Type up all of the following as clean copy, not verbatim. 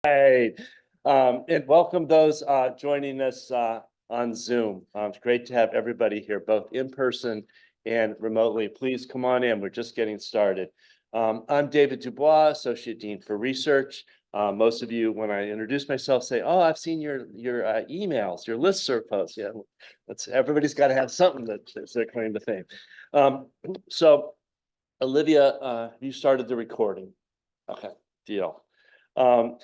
Right. And welcome those joining us on Zoom. It's great to have everybody here, both in person and remotely. Please come on in. We're just getting started. I'm David Dubois, Associate Dean for Research. Most of you, when I introduce myself, say, "Oh, I've seen your emails, your listserv posts." Yeah, everybody's got to have something that's their claim to fame. So, Olivia, you started the recording. Okay, deal. Um,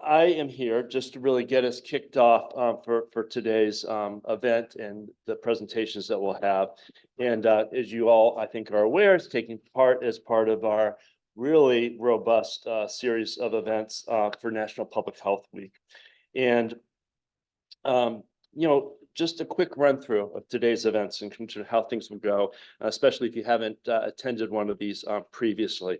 I am here just to really get us kicked off for today's event and the presentations that we'll have. And as you all, I think, are aware, it's taking part as part of our really robust series of events for National Public Health Week. And, just a quick run through of today's events and how things will go, especially if you haven't attended one of these previously.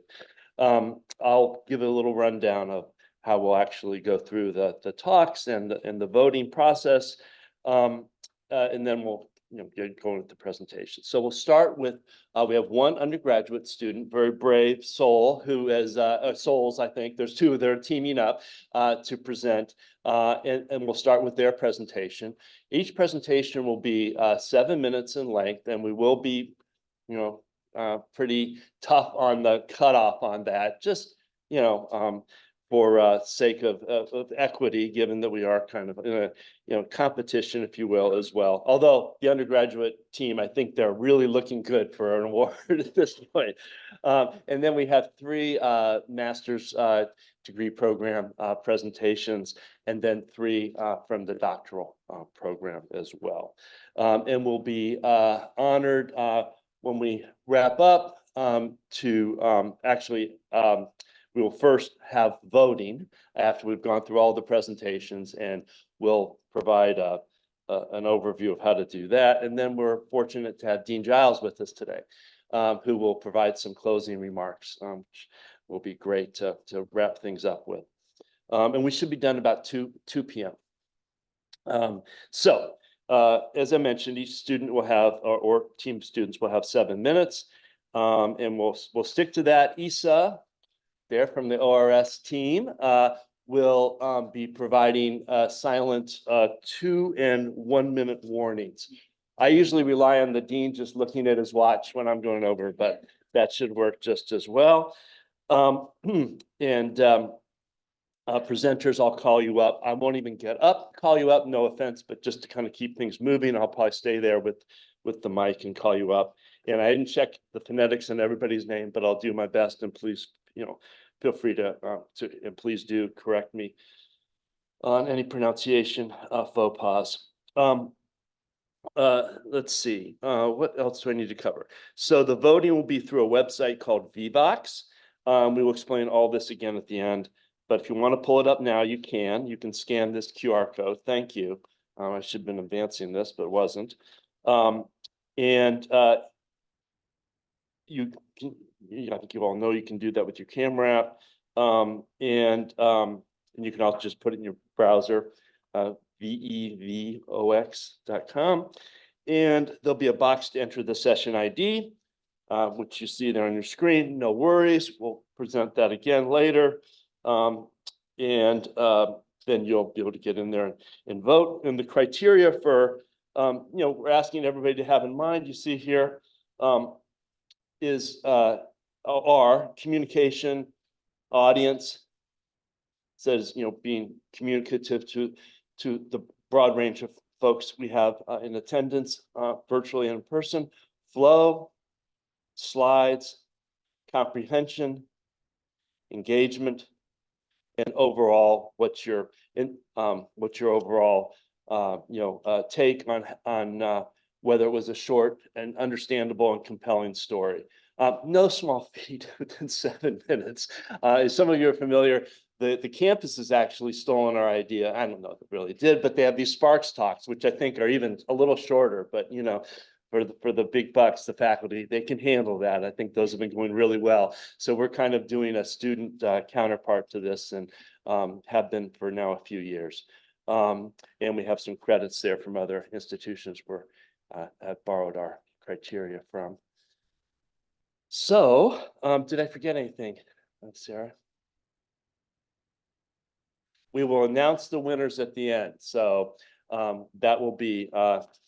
I'll give a little rundown of how we'll actually go through the talks and the voting process, and then we'll get going with the presentation. So we'll start with we have one undergraduate student, very brave soul, who is souls. I think there's two. They're teaming up to present, and we'll start with their presentation. Each presentation will be 7 minutes in length, and we will be, pretty tough on the cutoff on that, just for sake of equity, given that we are kind of in a competition, if you will, as well. Although the undergraduate team, I think they're really looking good for an award at this point. And then we have three master's degree program presentations, and then three from the doctoral program as well. And we'll be honored when we wrap up we will first have voting after we've gone through all the presentations, and we'll provide an overview of how to do that. And then we're fortunate to have Dean Giles with us today, who will provide some closing remarks, which will be great to wrap things up with. And we should be done about 2 p.m. As I mentioned, each student will have, or team of students will have 7 minutes, and we'll stick to that. Isa, there from the ORS team, will be providing silent 2 and 1 minute warnings. I usually rely on the dean just looking at his watch when I'm going over, but that should work just as well. Presenters, I'll call you up. I won't even get up, call you up, no offense, but just to kind of keep things moving, I'll probably stay there with the mic and call you up. And I didn't check the phonetics on everybody's name, but I'll do my best, and please, feel free to and please do correct me on any pronunciation faux pas. Let's see, what else do I need to cover? So the voting will be through a website called Vvox. We will explain all this again at the end. But if you want to pull it up now, you can. You can scan this QR code. Thank you. I should have been advancing this, but wasn't. I think you all know you can do that with your camera app. And you can also just put it in your browser, vevox.com. And there'll be a box to enter the session ID, which you see there on your screen. No worries. We'll present that again later. Then you'll be able to get in there and vote. And the criteria for, we're asking everybody to have in mind, you see here, are communication, audience, says, being communicative to the broad range of folks we have in attendance, virtually and in person, flow, slides, comprehension, engagement, and overall, what's your overall take on whether it was a short and understandable and compelling story. No small feat within 7 minutes. As some of you are familiar, the campus has actually stolen our idea. I don't know if it really did, but they have these Sparks Talks, which I think are even a little shorter, but for the big bucks, the faculty, they can handle that. I think those have been going really well. So we're kind of doing a student counterpart to this, and have been for now a few years. And we have some credits there from other institutions where have borrowed our criteria from. So did I forget anything, Sarah? We will announce the winners at the end. So that will be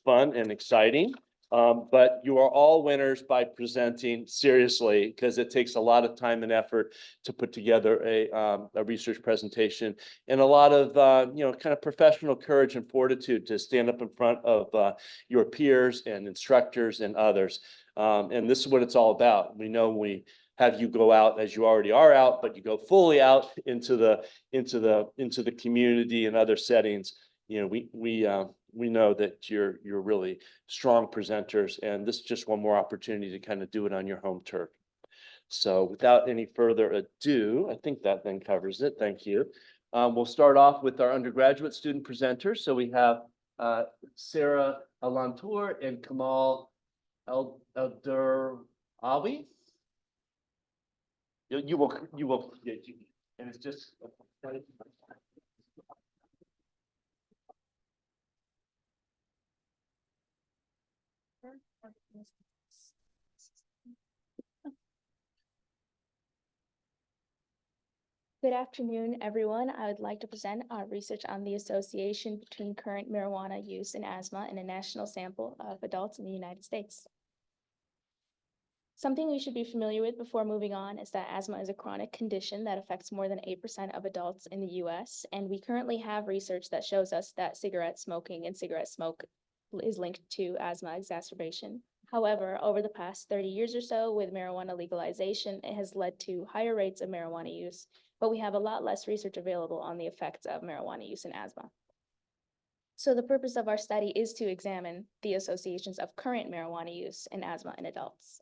fun and exciting. But you are all winners by presenting seriously, because it takes a lot of time and effort to put together a research presentation, and a lot of kind of professional courage and fortitude to stand up in front of your peers and instructors and others. And this is what it's all about. We know we have you go out as you already are out, but you go fully out into the community and other settings. We know that you're really strong presenters, and this is just one more opportunity to kind of do it on your home turf. So without any further ado, I think that then covers it. Thank you. We'll start off with our undergraduate student presenters. So we have Sarah Alantour and Kamal Elderawi. You will, and it's just. Good afternoon, everyone. I would like to present our research on the association between current marijuana use and asthma in a national sample of adults in the United States. Something we should be familiar with before moving on is that asthma is a chronic condition that affects more than 8% of adults in the US, and we currently have research that shows us that cigarette smoking and cigarette smoke is linked to asthma exacerbation. However, over the past 30 years or so, with marijuana legalization, it has led to higher rates of marijuana use, but we have a lot less research available on the effects of marijuana use in asthma. So the purpose of our study is to examine the associations of current marijuana use and asthma in adults.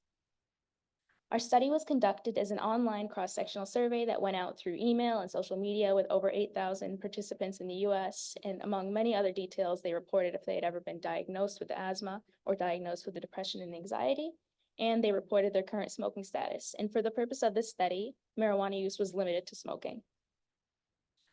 Our study was conducted as an online cross-sectional survey that went out through email and social media with over 8,000 participants in the US. And among many other details, they reported if they had ever been diagnosed with asthma or diagnosed with depression and anxiety. And they reported their current smoking status. And for the purpose of this study, marijuana use was limited to smoking.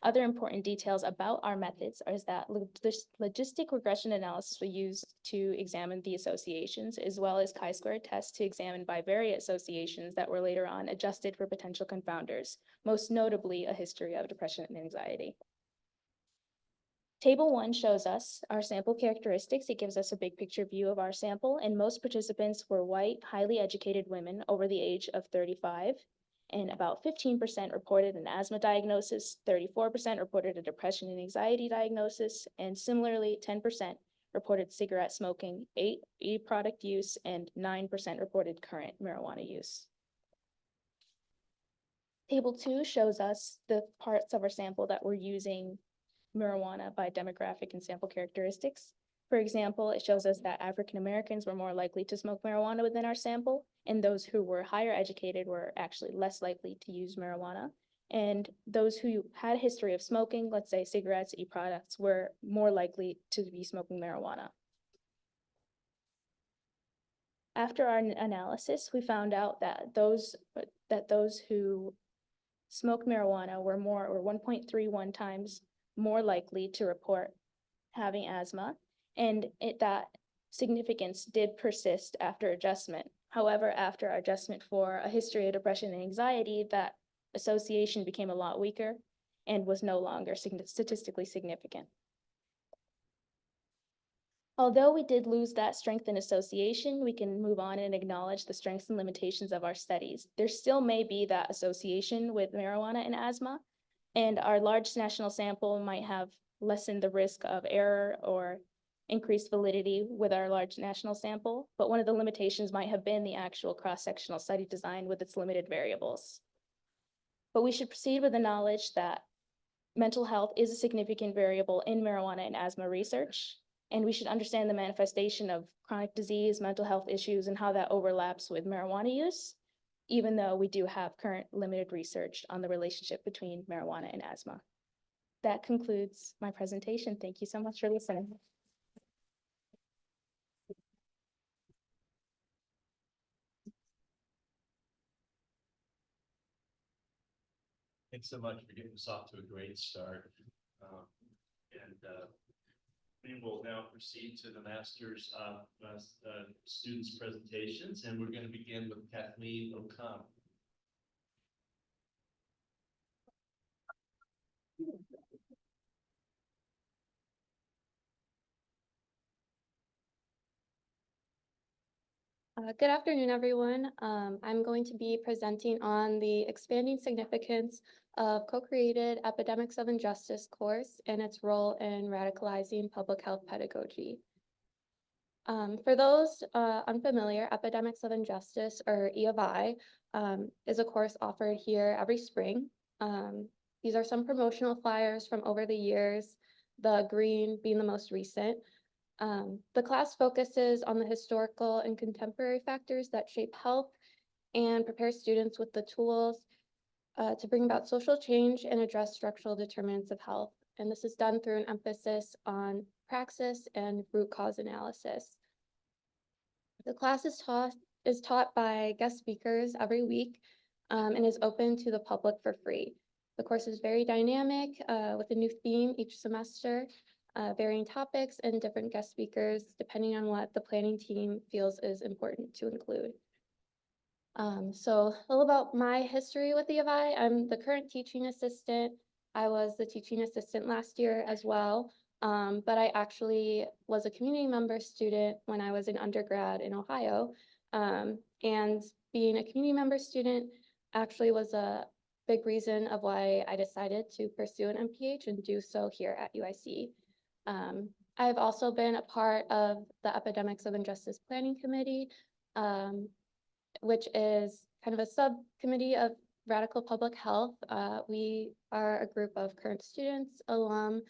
Other important details about our methods is that logistic regression analysis we used to examine the associations, as well as chi-square tests to examine bivariate associations that were later on adjusted for potential confounders, most notably a history of depression and anxiety. Table 1 shows us our sample characteristics. It gives us a big picture view of our sample, and most participants were white, highly educated women over the age of 35. And about 15% reported an asthma diagnosis, 34% reported a depression and anxiety diagnosis, and similarly, 10% reported cigarette smoking, 8% e-product use, and 9% reported current marijuana use. Table 2 shows us the parts of our sample that were using marijuana by demographic and sample characteristics. For example, it shows us that African Americans were more likely to smoke marijuana within our sample, and those who were higher educated were actually less likely to use marijuana. And those who had a history of smoking, let's say cigarettes, e-products, were more likely to be smoking marijuana. After our analysis, we found out that those who smoked marijuana were 1.31 times more likely to report having asthma, and that significance did persist after adjustment. However, after adjustment for a history of depression and anxiety, that association became a lot weaker and was no longer statistically significant. Although we did lose that strength in association, we can move on and acknowledge the strengths and limitations of our studies. There still may be that association with marijuana and asthma, and our large national sample might have lessened the risk of error or increased validity with our large national sample, but one of the limitations might have been the actual cross-sectional study design with its limited variables. But we should proceed with the knowledge that mental health is a significant variable in marijuana and asthma research, and we should understand the manifestation of chronic disease, mental health issues, and how that overlaps with marijuana use, even though we do have current limited research on the relationship between marijuana and asthma. That concludes my presentation. Thank you so much for listening. Thanks so much for getting us off to a great start. We will now proceed to the master's students' presentations, and we're going to begin with Kathleen O'Connell. Good afternoon, everyone. I'm going to be presenting on the expanding significance of co-created Epidemics of Injustice course and its role in radicalizing public health pedagogy. For those unfamiliar, Epidemics of Injustice, or E of I, is a course offered here every spring. These are some promotional flyers from over the years, the green being the most recent. The class focuses on the historical and contemporary factors that shape health and prepares students with the tools to bring about social change and address structural determinants of health. And this is done through an emphasis on praxis and root cause analysis. The class is taught by guest speakers every week and is open to the public for free. The course is very dynamic with a new theme each semester, varying topics and different guest speakers depending on what the planning team feels is important to include. So a little about my history with the EVI. I'm the current teaching assistant. I was the teaching assistant last year as well, but I actually was a community member student when I was in undergrad in Ohio. And being a community member student actually was a big reason of why I decided to pursue an MPH and do so here at UIC. I've also been a part of the Epidemics of Injustice Planning Committee, which is kind of a subcommittee of radical public health. We are a group of current students, alum,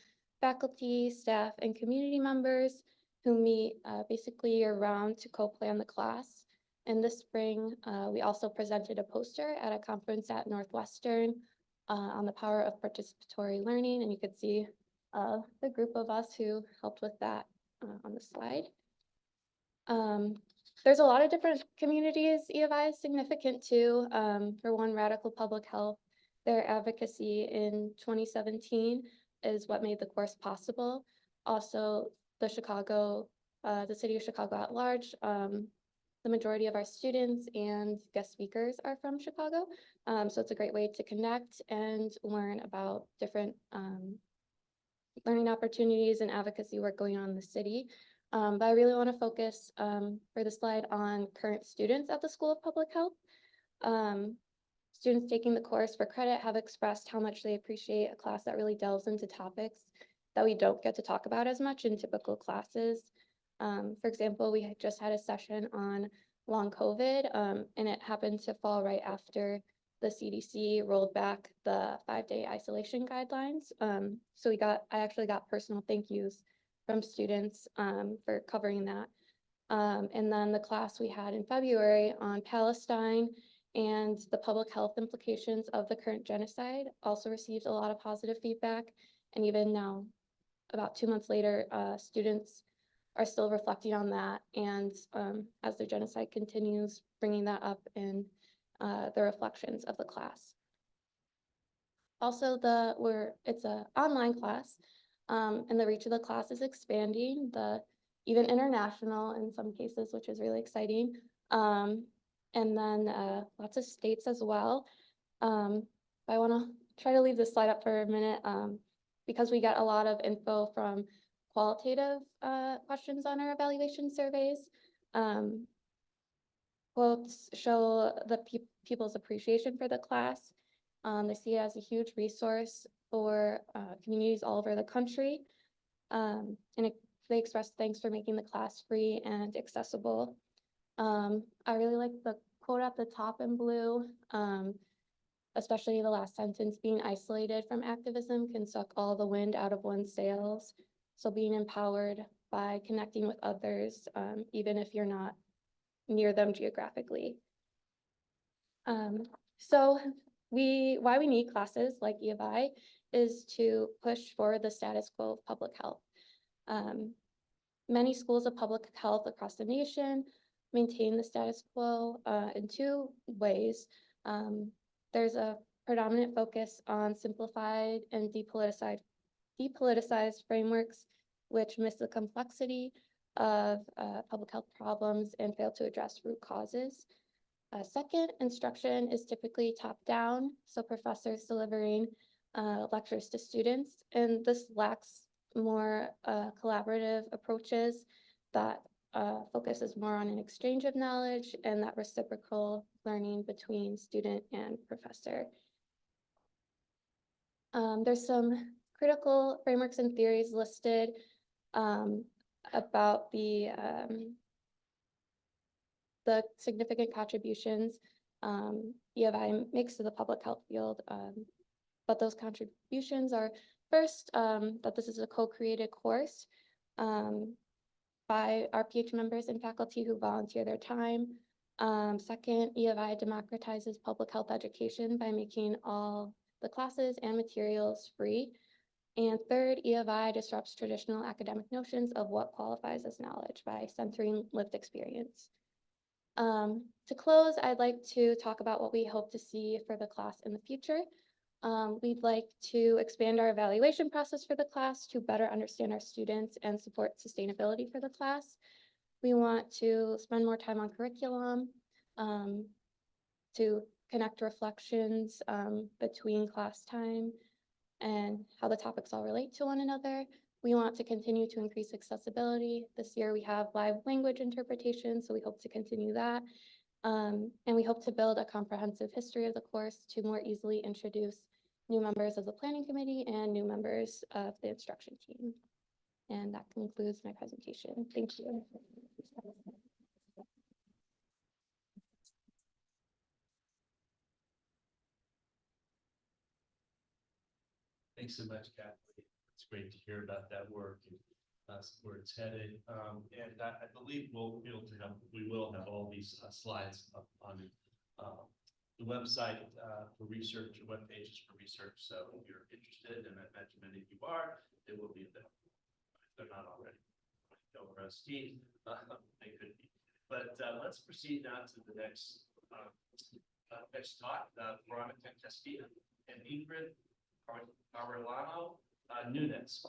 faculty, staff, and community members who meet basically year-round to co-plan the class. And this spring, we also presented a poster at a conference at Northwestern on the power of participatory learning, and you could see the group of us who helped with that on the slide. There's a lot of different communities E of I is significant to. For one, radical public health, their advocacy in 2017 is what made the course possible. Also, the city of Chicago at large, the majority of our students and guest speakers are from Chicago. So it's a great way to connect and learn about different learning opportunities and advocacy work going on in the city. But I really want to focus for the slide on current students at the School of Public Health. Students taking the course for credit have expressed how much they appreciate a class that really delves into topics that we don't get to talk about as much in typical classes. For example, we had just had a session on long COVID, and it happened to fall right after the CDC rolled back the 5-day isolation guidelines. So I actually got personal thank yous from students for covering that. And then the class we had in February on Palestine and the public health implications of the current genocide also received a lot of positive feedback. And even now, about 2 months later, students are still reflecting on that. And as the genocide continues, bringing that up in the reflections of the class. Also, it's an online class, and the reach of the class is expanding, even international in some cases, which is really exciting. And then lots of states as well. I want to try to leave this slide up for a minute because we get a lot of info from qualitative questions on our evaluation surveys. Quotes show the people's appreciation for the class. They see it as a huge resource for communities all over the country. They express thanks for making the class free and accessible. I really like the quote at the top in blue, especially the last sentence, being isolated from activism can suck all the wind out of one's sails. So being empowered by connecting with others, even if you're not near them geographically. So why we need classes like E of I is to push for the status quo of public health. Many schools of public health across the nation maintain the status quo in two ways. There's a predominant focus on simplified and depoliticized frameworks, which miss the complexity of public health problems and fail to address root causes. Second, instruction is typically top-down, so professors delivering lectures to students, and this lacks more collaborative approaches that focuses more on an exchange of knowledge and that reciprocal learning between student and professor. There's some critical frameworks and theories listed about the significant contributions E of I makes to the public health field. But those contributions are first, that this is a co-created course by our PH members and faculty who volunteer their time. Second, E of I democratizes public health education by making all the classes and materials free. And third, E of I disrupts traditional academic notions of what qualifies as knowledge by centering lived experience. To close, I'd like to talk about what we hope to see for the class in the future. We'd like to expand our evaluation process for the class to better understand our students and support sustainability for the class. We want to spend more time on curriculum, to connect reflections between class time and how the topics all relate to one another. We want to continue to increase accessibility. This year we have live language interpretation, so we hope to continue that. And we hope to build a comprehensive history of the course to more easily introduce new members of the planning committee and new members of the instruction team. And that concludes my presentation. Thank you. Thanks so much, Kathleen. It's great to hear about that work and where it's headed. And I believe we'll be able to have, we will have all these slides up on the website for research, web pages for research. So if you're interested, and I imagine many of you are, it will be available. If they're not already. Steve, they could be. But let's proceed now to the next talk. Veronica Castillo and Ingrid Arellano Nunes.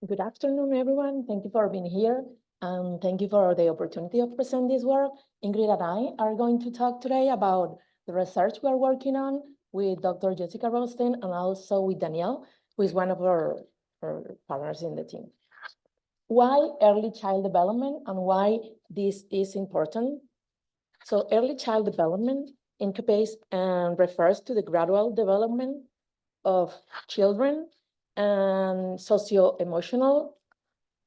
Good afternoon, everyone. Thank you for being here. And thank you for the opportunity of presenting this work. Ingrid and I are going to talk today about the research we are working on with Dr. Jessica Rosten and also with Danielle, who is one of our partners in the team. Why early child development and why this is important? So early child development encompasses and refers to the gradual development of children and socio-emotional,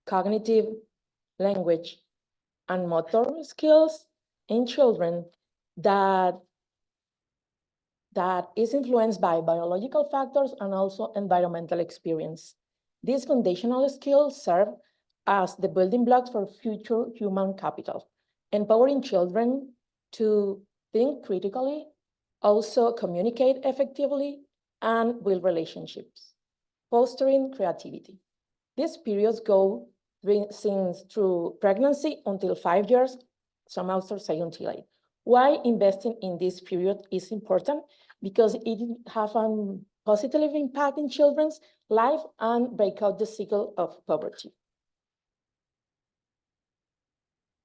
cognitive, language, and motor skills in children that is influenced by biological factors and also environmental experience. These foundational skills serve as the building blocks for future human capital, empowering children to think critically, also communicate effectively, and build relationships, fostering creativity. These periods go through pregnancy until 5 years, some authors say until 8. Why investing in this period is important? Because it has a positive impact in children's life and break out the cycle of poverty.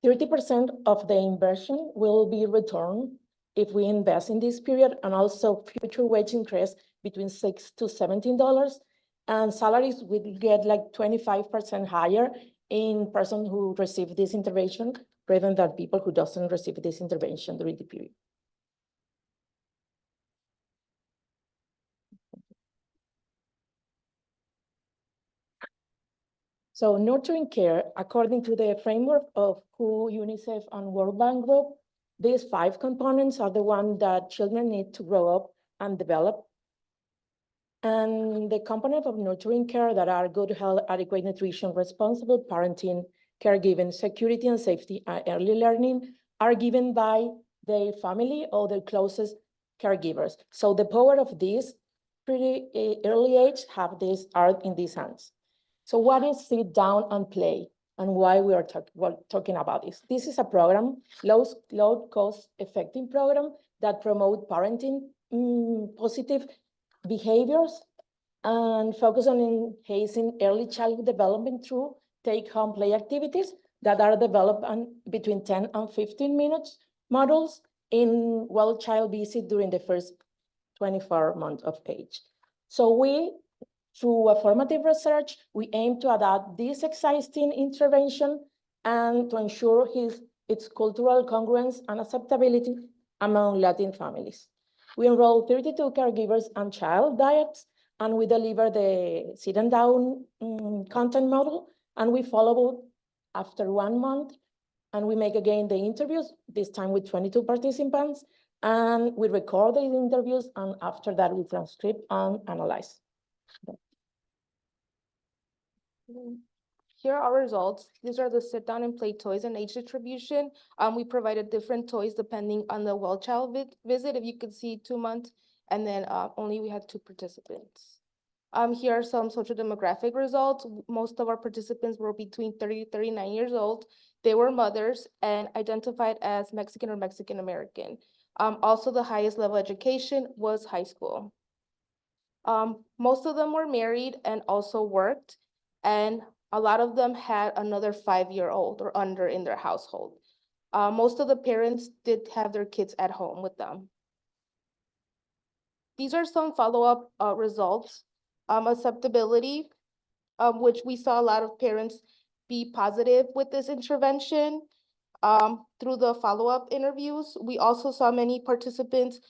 30% of the inversion will be returned if we invest in this period, and also future wage increase between $6 to $17, and salaries will get like 25% higher in person who receive this intervention rather than people who doesn't receive this intervention during the period. So nurturing care, according to the framework of WHO, UNICEF, and World Bank Group, these 5 components are the ones that children need to grow up and develop. And the component of nurturing care that are good health, adequate nutrition, responsible parenting, caregiving, security and safety, and early learning are given by their family or their closest caregivers. So the power of this pretty early age have this art in these hands. So what is sit down and play, and why we are talking about this? This is a program, low cost effective program that promote parenting positive behaviors and focus on enhancing early childhood development through take-home play activities that are developed between 10 and 15 minutes models in well-child visit during the first 24 months of age. So we, through a formative research, we aim to adapt this existing intervention and to ensure its cultural congruence and acceptability among Latin families. We enroll 32 caregivers and child diets, and we deliver the sit and down content model, and we follow after 1 month, and we make again the interviews, this time with 22 participants, and we record the interviews, and after that we transcribe and analyze. Here are our results. These are the sit down and play toys and age distribution. We provided different toys depending on the well child visit. If you could see 2 months, and then only we had 2 participants. Here are some social demographic results. Most of our participants were between 30 to 39 years old. They were mothers and identified as Mexican or Mexican American. Also, the highest level education was high school. Most of them were married and also worked, and a lot of them had another 5-year-old or under in their household. Most of the parents did have their kids at home with them. These are some follow-up results. Acceptability, which we saw a lot of parents be positive with this intervention. Through the follow-up interviews, we also saw many participants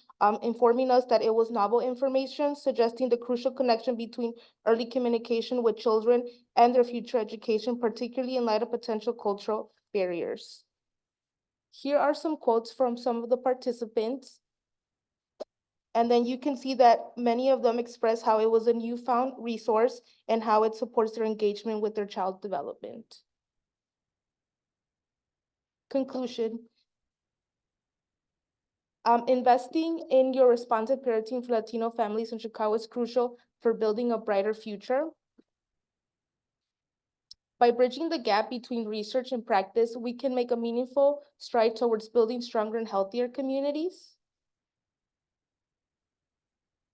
informing us that it was novel information, suggesting the crucial connection between early communication with children and their future education, particularly in light of potential cultural barriers. Here are some quotes from some of the participants. And then you can see that many of them express how it was a newfound resource and how it supports their engagement with their child development. Conclusion. Investing in your responsive parenting for Latino families in Chicago is crucial for building a brighter future. By bridging the gap between research and practice, we can make a meaningful stride towards building stronger and healthier communities.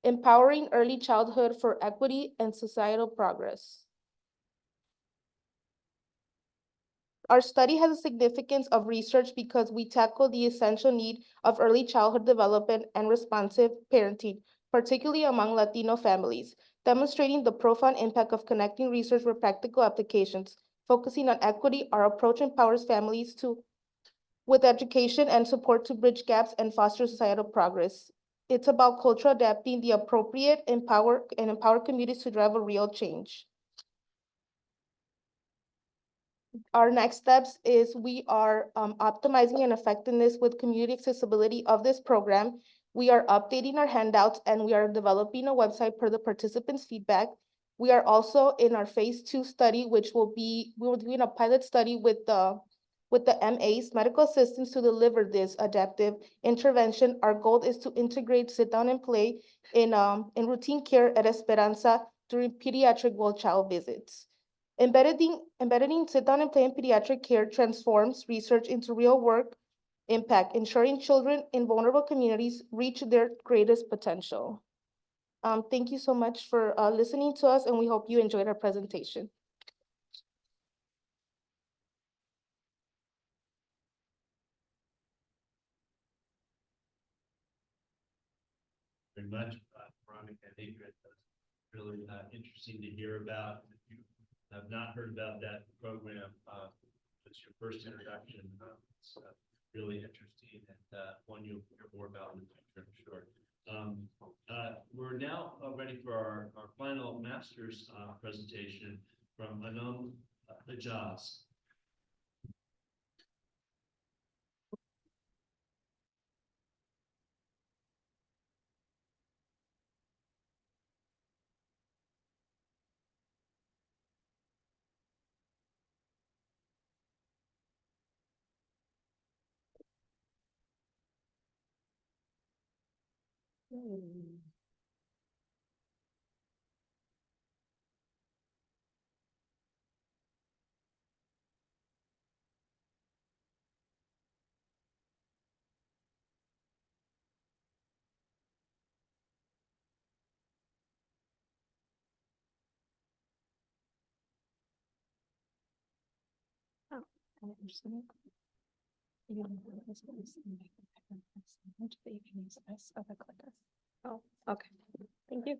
Empowering early childhood for equity and societal progress. Our study has a significance of research because we tackle the essential need of early childhood development and responsive parenting, particularly among Latino families, demonstrating the profound impact of connecting research with practical applications. Focusing on equity, our approach empowers families with education and support to bridge gaps and foster societal progress. It's about culture adapting the appropriate, empower communities to drive a real change. Our next steps is we are optimizing and effectiveness with community accessibility of this program. We are updating our handouts and we are developing a website per the participants' feedback. We are also in our phase 2 study, which we will be doing a pilot study with the MAs, medical assistants, to deliver this adaptive intervention. Our goal is to integrate sit down and play in routine care at Esperanza during pediatric well child visits. Embedding sit down and play in pediatric care transforms research into real work impact, ensuring children in vulnerable communities reach their greatest potential. Thank you so much for listening to us, and we hope you enjoyed our presentation. Very much, Veronica. I think that's really interesting to hear about. If you have not heard about that program, it's your first introduction. It's really interesting and one you'll hear more about in the future, I'm sure. We're now ready for our final master's presentation from Anam Hijaz. Oh, okay. Thank you.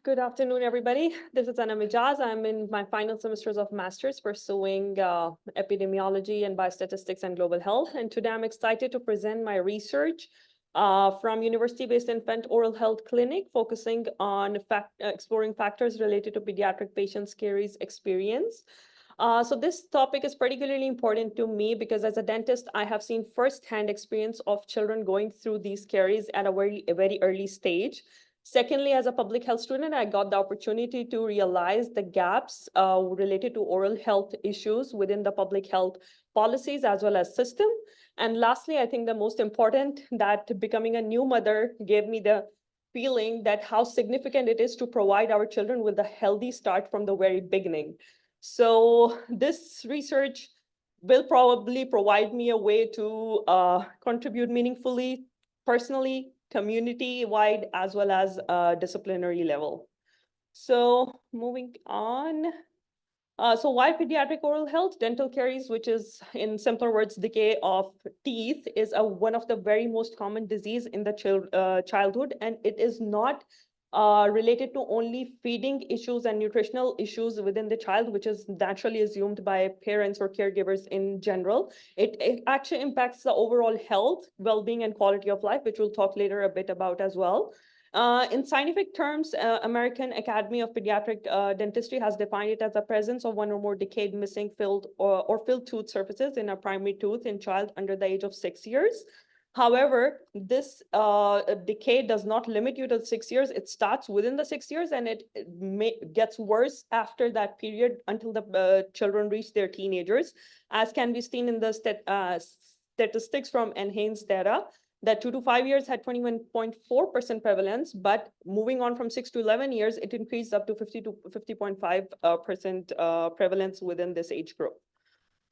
Good afternoon, everybody. This is Anna Mijaz. I'm in my final semesters of master's pursuing epidemiology and biostatistics and global health. And today I'm excited to present my research from university-based infant oral health clinic, focusing on exploring factors related to pediatric patients' caries experience. So this topic is particularly important to me because as a dentist, I have seen firsthand experience of children going through these caries at a very early stage. Secondly, as a public health student, I got the opportunity to realize the gaps related to oral health issues within the public health policies as well as system. And lastly, I think the most important, that becoming a new mother gave me the feeling that how significant it is to provide our children with a healthy start from the very beginning. So this research will probably provide me a way to contribute meaningfully, personally, community-wide, as well as disciplinary level. So moving on. So why pediatric oral health? Dental caries, which is in simpler words, decay of teeth, is one of the very most common disease in the childhood, and it is not related to only feeding issues and nutritional issues within the child, which is naturally assumed by parents or caregivers in general. It actually impacts the overall health, well-being, and quality of life, which we'll talk later a bit about as well. In scientific terms, American Academy of Pediatric Dentistry has defined it as the presence of one or more decayed, missing, filled, or filled tooth surfaces in a primary tooth in child under the age of 6 years. However, this decay does not limit you to 6 years. It starts within the 6 years and it gets worse after that period until the children reach their teenagers, as can be seen in the statistics from NHANES data, that 2 to 5 years had 21.4% prevalence, but moving on from 6 to 11 years, it increased up to 50.5% prevalence within this age group.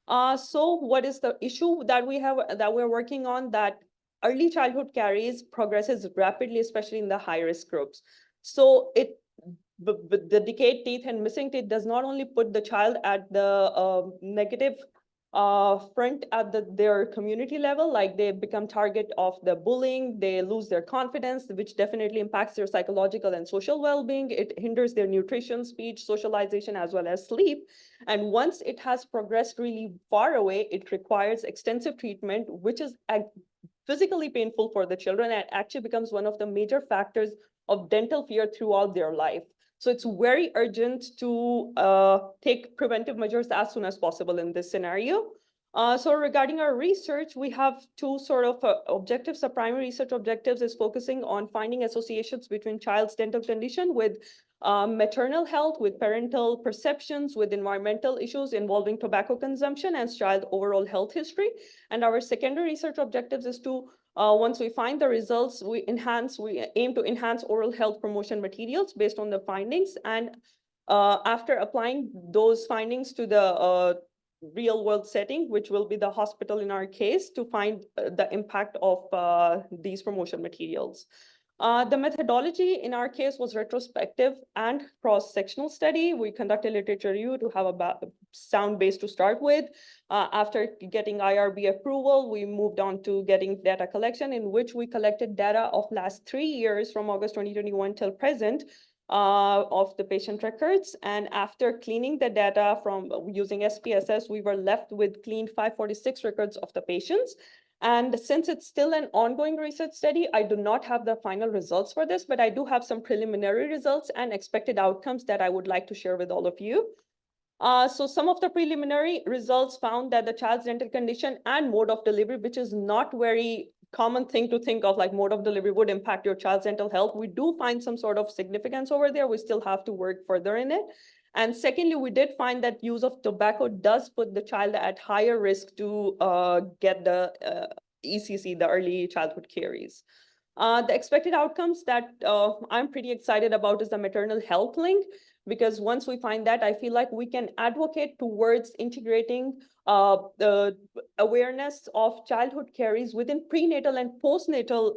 So what is the issue that we're working on? That early childhood caries progresses rapidly, especially in the high-risk groups. So the decayed teeth and missing teeth does not only put the child at the negative front at their community level, like they become target of the bullying, they lose their confidence, which definitely impacts their psychological and social well-being. It hinders their nutrition, speech, socialization, as well as sleep. And once it has progressed really far away, it requires extensive treatment, which is physically painful for the children and actually becomes one of the major factors of dental fear throughout their life. So it's very urgent to take preventive measures as soon as possible in this scenario. So regarding our research, we have two sort of objectives. The primary research objectives is focusing on finding associations between child's dental condition with maternal health, with parental perceptions, with environmental issues involving tobacco consumption, and child overall health history. And our secondary research objectives is to once we find the results, we aim to enhance oral health promotion materials based on the findings. And after applying those findings to the real world setting, which will be the hospital in our case, to find the impact of these promotion materials. The methodology in our case was retrospective and cross-sectional study. We conducted literature review to have a sound base to start with. After getting IRB approval, we moved on to getting data collection, in which we collected data of last 3 years from August 2021 till present of the patient records. And after cleaning the data from using SPSS, we were left with cleaned 546 records of the patients. And since it's still an ongoing research study, I do not have the final results for this, but I do have some preliminary results and expected outcomes that I would like to share with all of you. So some of the preliminary results found that the child's dental condition and mode of delivery, which is not very common thing to think of, like mode of delivery would impact your child's dental health. We do find some sort of significance over there. We still have to work further in it. And secondly, we did find that use of tobacco does put the child at higher risk to get the ECC, the early childhood caries. The expected outcomes that I'm pretty excited about is the maternal health link, because once we find that, I feel like we can advocate towards integrating the awareness of childhood caries within prenatal and postnatal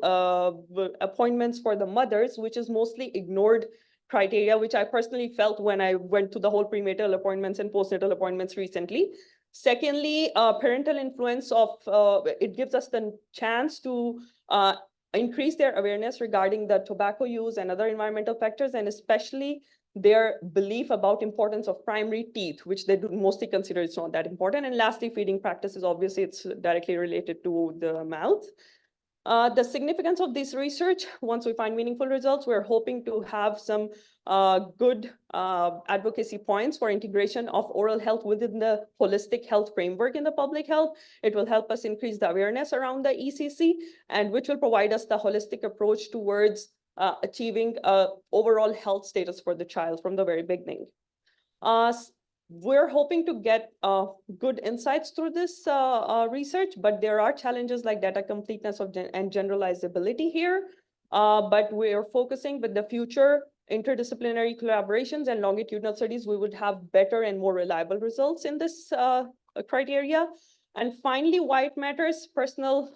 appointments for the mothers, which is mostly ignored criteria, which I personally felt when I went to the whole prenatal appointments and postnatal appointments recently. Secondly, parental influence of, it gives us the chance to increase their awareness regarding the tobacco use and other environmental factors, and especially their belief about importance of primary teeth, which they do mostly consider it's not that important. And lastly, feeding practices, obviously it's directly related to the mouth. The significance of this research, once we find meaningful results, we're hoping to have some good advocacy points for integration of oral health within the holistic health framework in the public health. It will help us increase the awareness around the ECC, and which will provide us the holistic approach towards achieving overall health status for the child from the very beginning. We're hoping to get good insights through this research, but there are challenges like data completeness and generalizability here. But we are focusing with the future interdisciplinary collaborations and longitudinal studies, we would have better and more reliable results in this criteria. And finally, why it matters, personal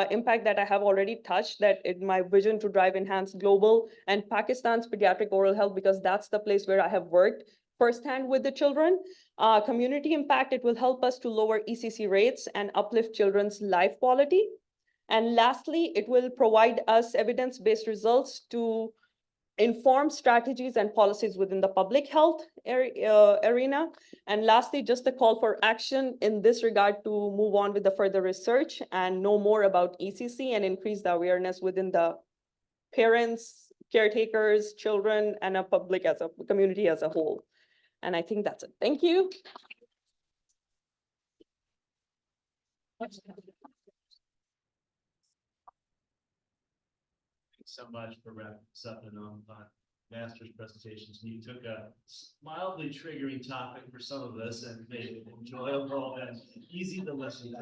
impact that I have already touched, that in my vision to drive enhanced global and Pakistan's pediatric oral health, because that's the place where I have worked firsthand with the children. Community impact, it will help us to lower ECC rates and uplift children's life quality. And lastly, it will provide us evidence-based results to inform strategies and policies within the public health arena. And lastly, just a call for action in this regard to move on with the further research and know more about ECC and increase the awareness within the parents, caretakers, children, and a public as a community as a whole. And I think that's it. Thank you. Thanks so much for wrapping us up on master's presentations. You took a mildly triggering topic for some of us and made it enjoyable and easy to listen to.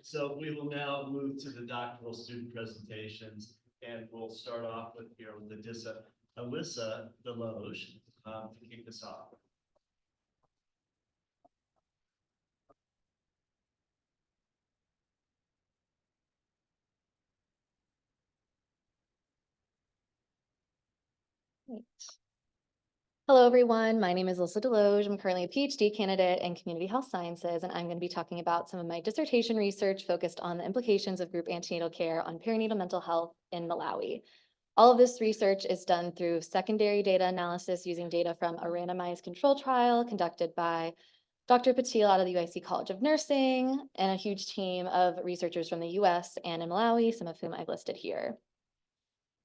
So we will now move to the doctoral student presentations, and we'll start off with Alyssa Deloge to kick us off. Great. Hello, everyone. My name is Alyssa Deloge. I'm currently a PhD candidate in community health sciences, and I'm going to be talking about some of my dissertation research focused on the implications of group antenatal care on perinatal mental health in Malawi. All of this research is done through secondary data analysis using data from a randomized control trial conducted by Dr. Patil out of the UIC College of Nursing and a huge team of researchers from the US and in Malawi, some of whom I've listed here.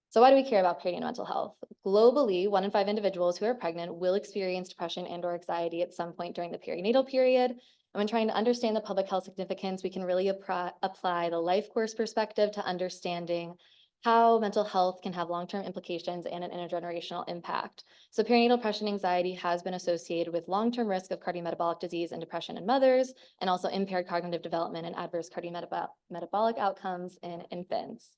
So why do we care about perinatal mental health? Globally, 1 in 5 individuals who are pregnant will experience depression and/or anxiety at some point during the perinatal period. And when trying to understand the public health significance, we can really apply the life course perspective to understanding how mental health can have long-term implications and an intergenerational impact. So perinatal depression and anxiety has been associated with long-term risk of cardiometabolic disease and depression in mothers, and also impaired cognitive development and adverse cardiometabolic outcomes in infants.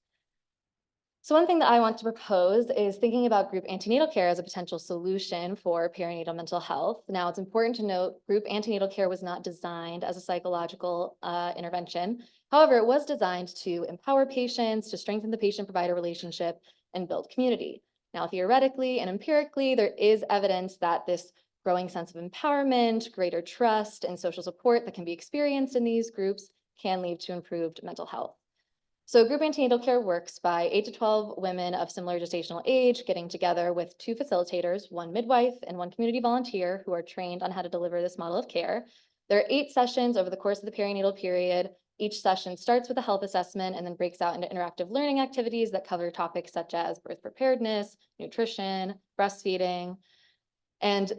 So one thing that I want to propose is thinking about group antenatal care as a potential solution for perinatal mental health. Now, it's important to note group antenatal care was not designed as a psychological intervention. However, it was designed to empower patients, to strengthen the patient-provider relationship, and build community. Now, theoretically and empirically, there is evidence that this growing sense of empowerment, greater trust, and social support that can be experienced in these groups can lead to improved mental health. So group antenatal care works by 8 to 12 women of similar gestational age getting together with 2 facilitators, 1 midwife and 1 community volunteer who are trained on how to deliver this model of care. There are 8 sessions over the course of the perinatal period. Each session starts with a health assessment and then breaks out into interactive learning activities that cover topics such as birth preparedness, nutrition, breastfeeding. And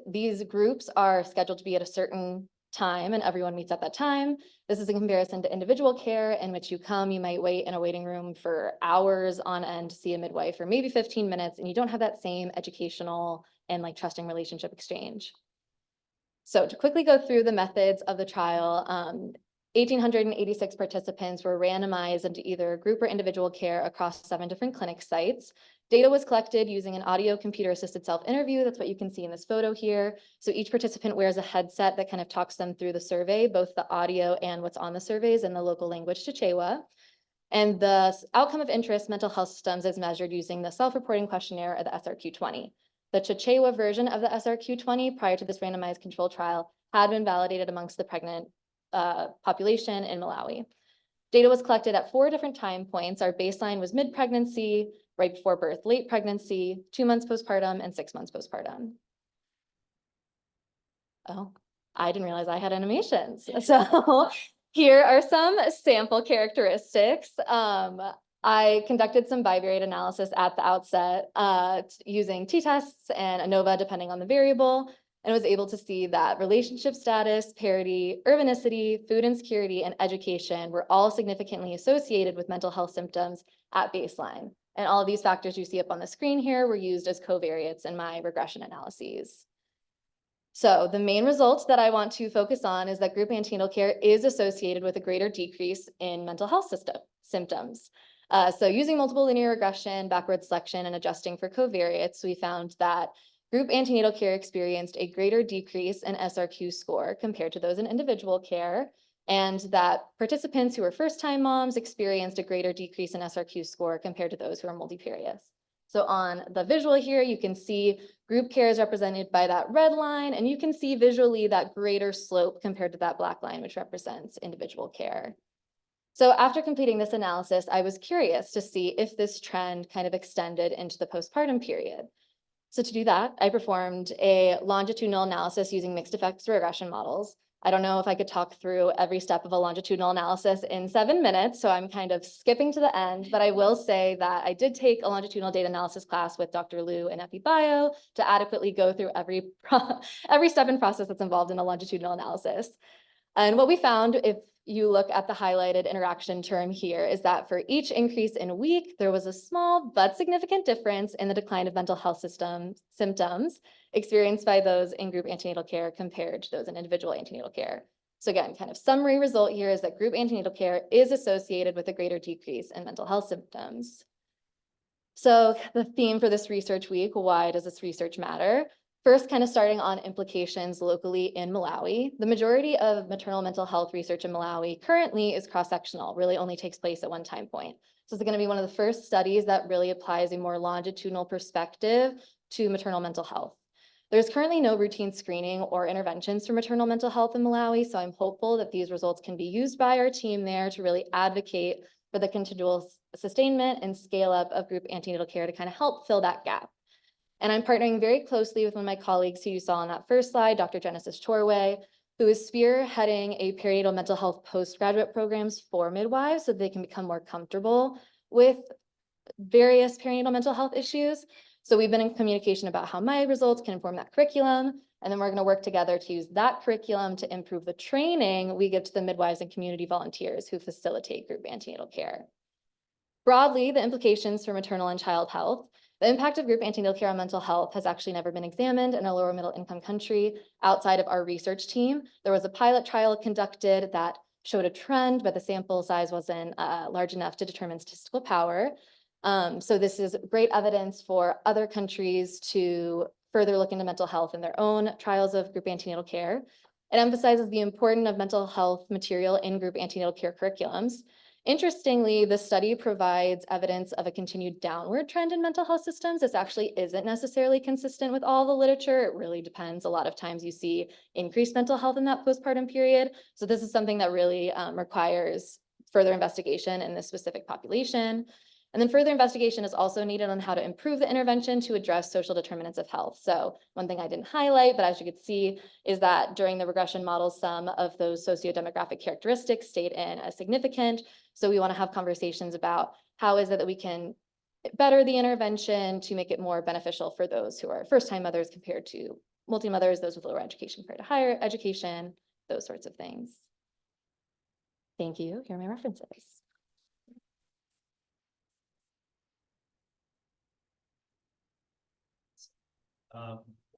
these groups are scheduled to be at a certain time and everyone meets at that time. This is in comparison to individual care in which you might wait in a waiting room for hours on end to see a midwife or maybe 15 minutes, and you don't have that same educational and trusting relationship exchange. So to quickly go through the methods of the trial, 1,886 participants were randomized into either group or individual care across 7 different clinic sites. Data was collected using an audio computer-assisted self-interview. That's what you can see in this photo here. So each participant wears a headset that kind of talks them through the survey, both the audio and what's on the surveys in the local language Chichewa. And the outcome of interest mental health systems is measured using the self-reporting questionnaire or the SRQ-20. The Chichewa version of the SRQ-20 prior to this randomized control trial had been validated amongst the pregnant population in Malawi. Data was collected at 4 different time points. Our baseline was mid-pregnancy, right before birth, late pregnancy, 2 months postpartum, and 6 months postpartum. Oh, I didn't realize I had animations. So here are some sample characteristics. I conducted some bivariate analysis at the outset using t-tests and ANOVA depending on the variable, and was able to see that relationship status, parity, urbanicity, food insecurity, and education were all significantly associated with mental health symptoms at baseline. And all of these factors you see up on the screen here were used as covariates in my regression analyses. So the main results that I want to focus on is that group antenatal care is associated with a greater decrease in mental health symptoms. So using multiple linear regression, backward selection, and adjusting for covariates, we found that group antenatal care experienced a greater decrease in SRQ score compared to those in individual care, and that participants who were first-time moms experienced a greater decrease in SRQ score compared to those who are multifarious. So on the visual here, you can see group care is represented by that red line, and you can see visually that greater slope compared to that black line, which represents individual care. So after completing this analysis, I was curious to see if this trend kind of extended into the postpartum period. So to do that, I performed a longitudinal analysis using mixed effects regression models. I don't know if I could talk through every step of a longitudinal analysis in 7 minutes, so I'm kind of skipping to the end, but I will say that I did take a longitudinal data analysis class with Dr. Liu in EpiBio to adequately go through every step and process that's involved in a longitudinal analysis. And what we found, if you look at the highlighted interaction term here, is that for each increase in week, there was a small but significant difference in the decline of mental health symptoms experienced by those in group antenatal care compared to those in individual antenatal care. So again, kind of summary result here is that group antenatal care is associated with a greater decrease in mental health symptoms. So the theme for this research week, why does this research matter? First, kind of starting on implications locally in Malawi. The majority of maternal mental health research in Malawi currently is cross-sectional, really only takes place at one time point. So it's going to be one of the first studies that really applies a more longitudinal perspective to maternal mental health. There's currently no routine screening or interventions for maternal mental health in Malawi, so I'm hopeful that these results can be used by our team there to really advocate for the continual sustainment and scale up of group antenatal care to kind of help fill that gap. And I'm partnering very closely with one of my colleagues who you saw on that first slide, Dr. Genesis Torway, who is spearheading a perinatal mental health postgraduate programs for midwives so they can become more comfortable with various perinatal mental health issues. So we've been in communication about how my results can inform that curriculum, and then we're going to work together to use that curriculum to improve the training we give to the midwives and community volunteers who facilitate group antenatal care. Broadly, the implications for maternal and child health. The impact of group antenatal care on mental health has actually never been examined in a lower middle income country outside of our research team. There was a pilot trial conducted that showed a trend, but the sample size wasn't large enough to determine statistical power. So this is great evidence for other countries to further look into mental health in their own trials of group antenatal care. It emphasizes the importance of mental health material in group antenatal care curriculums. Interestingly, the study provides evidence of a continued downward trend in mental health systems. This actually isn't necessarily consistent with all the literature. It really depends. A lot of times you see increased mental health in that postpartum period. So this is something that really requires further investigation in this specific population. And then further investigation is also needed on how to improve the intervention to address social determinants of health. So one thing I didn't highlight, but as you could see, is that during the regression models, some of those sociodemographic characteristics stayed in as significant. So we want to have conversations about how is it that we can better the intervention to make it more beneficial for those who are first-time mothers compared to multi-mothers, those with lower education compared to higher education, those sorts of things. Thank you. Here are my references.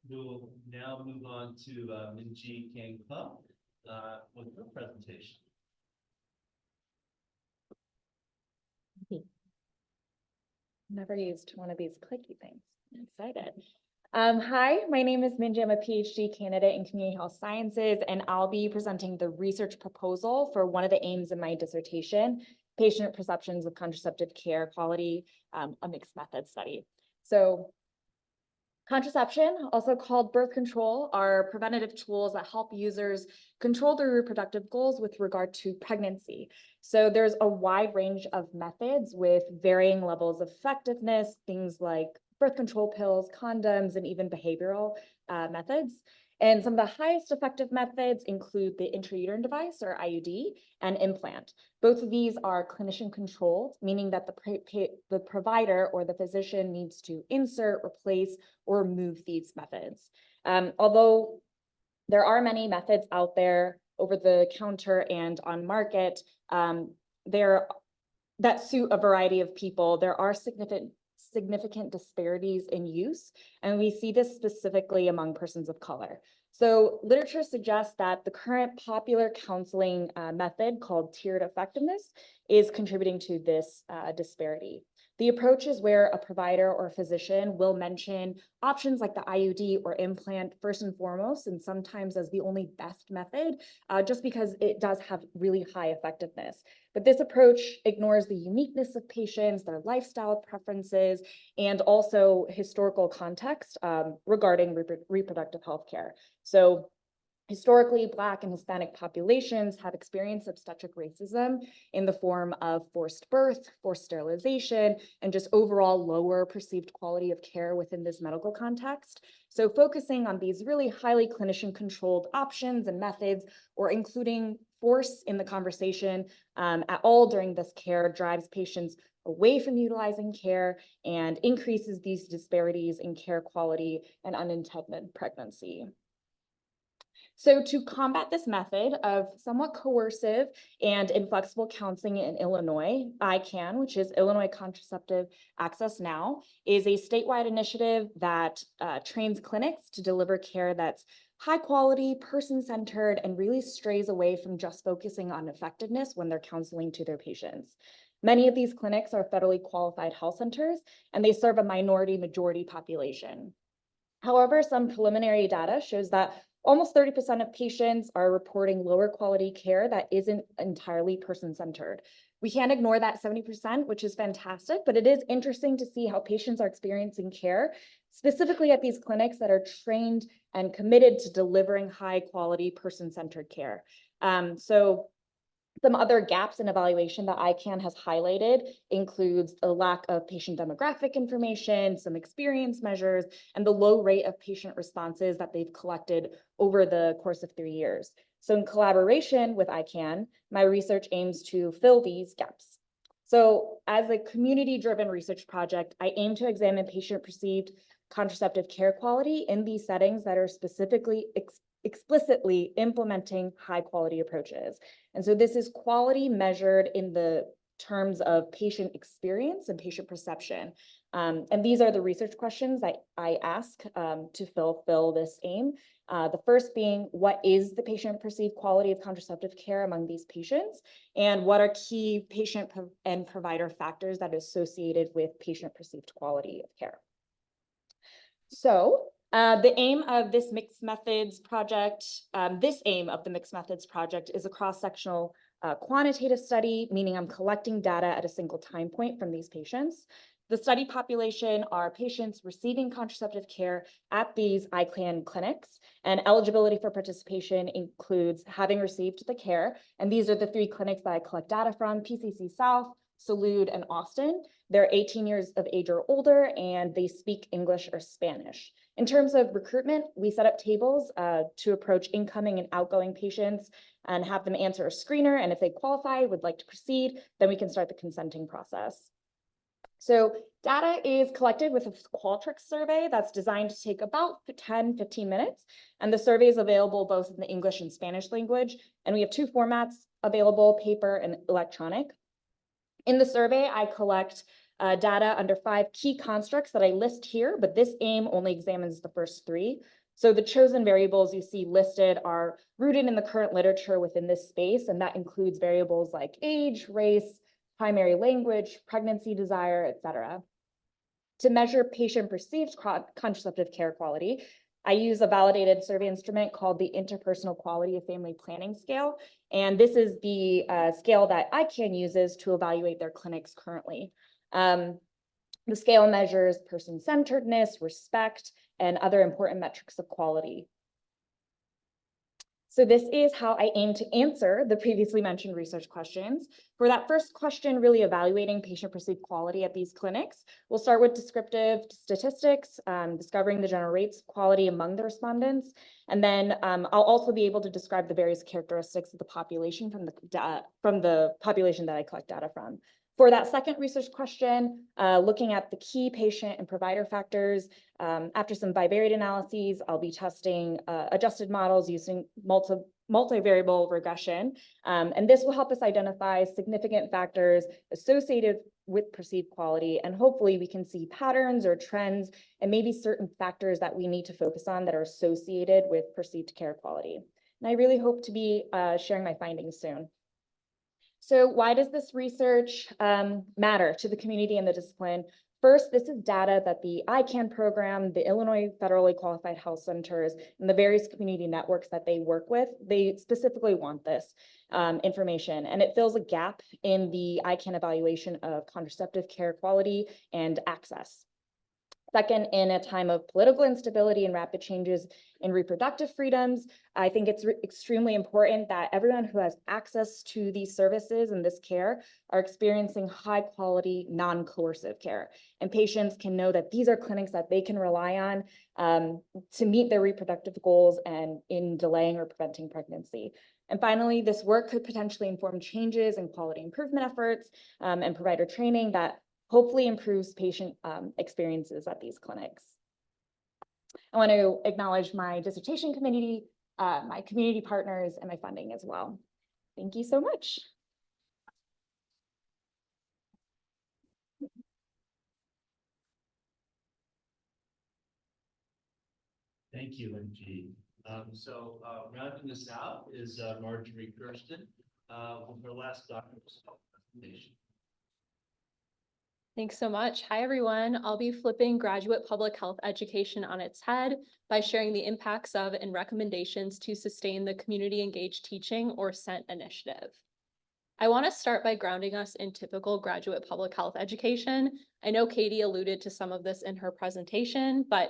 We'll now move on to Minji Kang Pup with her presentation. Never used one of these clicky things. I'm excited. Hi, my name is Minji. I'm a PhD candidate in community health sciences, and I'll be presenting the research proposal for one of the aims of my dissertation. patient perceptions of contraceptive care quality, a mixed method study. So contraception, also called birth control, are preventative tools that help users control their reproductive goals with regard to pregnancy. So there's a wide range of methods with varying levels of effectiveness, things like birth control pills, condoms, and even behavioral methods. And some of the highest effective methods include the intrauterine device, or IUD, and implant. Both of these are clinician controlled, meaning that the provider or the physician needs to insert, replace, or remove these methods. Although there are many methods out there over the counter and on market that suit a variety of people, there are significant disparities in use, and we see this specifically among persons of color. So literature suggests that the current popular counseling method called tiered effectiveness is contributing to this disparity. The approach is where a provider or physician will mention options like the IUD or implant first and foremost, and sometimes as the only best method, just because it does have really high effectiveness. But this approach ignores the uniqueness of patients, their lifestyle preferences, and also historical context regarding reproductive health care. So historically, Black and Hispanic populations have experienced obstetric racism in the form of forced birth, forced sterilization, and just overall lower perceived quality of care within this medical context. So focusing on these really highly clinician-controlled options and methods, or including force in the conversation at all during this care, drives patients away from utilizing care and increases these disparities in care quality and unintended pregnancy. So to combat this method of somewhat coercive and inflexible counseling in Illinois, ICAN, which is Illinois Contraceptive Access Now, is a statewide initiative that trains clinics to deliver care that's high quality, person-centered, and really strays away from just focusing on effectiveness when they're counseling to their patients. Many of these clinics are federally qualified health centers, and they serve a minority-majority population. However, some preliminary data shows that almost 30% of patients are reporting lower quality care that isn't entirely person-centered. We can't ignore that 70%, which is fantastic, but it is interesting to see how patients are experiencing care, specifically at these clinics that are trained and committed to delivering high quality person-centered care. So some other gaps in evaluation that ICAN has highlighted includes a lack of patient demographic information, some experience measures, and the low rate of patient responses that they've collected over the course of 3 years. So in collaboration with ICAN, my research aims to fill these gaps. So as a community-driven research project, I aim to examine patient-perceived contraceptive care quality in these settings that are specifically explicitly implementing high-quality approaches. And so this is quality measured in the terms of patient experience and patient perception. And these are the research questions that I ask to fulfill this aim. The first being, what is the patient perceived quality of contraceptive care among these patients? And what are key patient and provider factors that are associated with patient perceived quality of care? So the aim of this mixed methods project, is a cross-sectional quantitative study, meaning I'm collecting data at a single time point from these patients. The study population are patients receiving contraceptive care at these ICAN clinics, and eligibility for participation includes having received the care. And these are the 3 clinics that I collect data from: PCC South, Salud, and Austin. They're 18 years of age or older, and they speak English or Spanish. In terms of recruitment, we set up tables to approach incoming and outgoing patients and have them answer a screener. And if they qualify, would like to proceed, then we can start the consenting process. So data is collected with a Qualtrics survey that's designed to take about 10-15 minutes. And the survey is available both in the English and Spanish language. And we have 2 formats available: paper and electronic. In the survey, I collect data under 5 key constructs that I list here, but this aim only examines the first 3. So the chosen variables you see listed are rooted in the current literature within this space, and that includes variables like age, race, primary language, pregnancy desire, etc. To measure patient perceived contraceptive care quality, I use a validated survey instrument called the Interpersonal Quality of Family Planning Scale. And this is the scale that ICANN uses to evaluate their clinics currently. The scale measures person-centeredness, respect, and other important metrics of quality. So this is how I aim to answer the previously mentioned research questions. For that first question, really evaluating patient-perceived quality at these clinics, we'll start with descriptive statistics, discovering the general rates of quality among the respondents. And then I'll also be able to describe the various characteristics of the population from the population that I collect data from. For that second research question, looking at the key patient and provider factors, after some bivariate analyses, I'll be testing adjusted models using multivariable regression. And this will help us identify significant factors associated with perceived quality. And hopefully we can see patterns or trends and maybe certain factors that we need to focus on that are associated with perceived care quality. And I really hope to be sharing my findings soon. So why does this research matter to the community and the discipline? First, this is data that the ICANN program, the Illinois Federally Qualified Health Centers, and the various community networks that they work with, they specifically want this information. And it fills a gap in the ICANN evaluation of contraceptive care quality and access. Second, in a time of political instability and rapid changes in reproductive freedoms, I think it's extremely important that everyone who has access to these services and this care are experiencing high quality, non-coercive care. And patients can know that these are clinics that they can rely on to meet their reproductive goals and in delaying or preventing pregnancy. And finally, this work could potentially inform changes in quality improvement efforts and provider training that hopefully improves patient experiences at these clinics. I want to acknowledge my dissertation committee, my community partners, and my funding as well. Thank you so much. Thank you, MG. So rounding this out is Marjorie Kirsten with her last doctoral presentation. Thanks so much. Hi, everyone. I'll be flipping graduate public health education on its head by sharing the impacts of and recommendations to sustain the community engaged teaching or CENT initiative. I want to start by grounding us in typical graduate public health education. I know Katie alluded to some of this in her presentation, but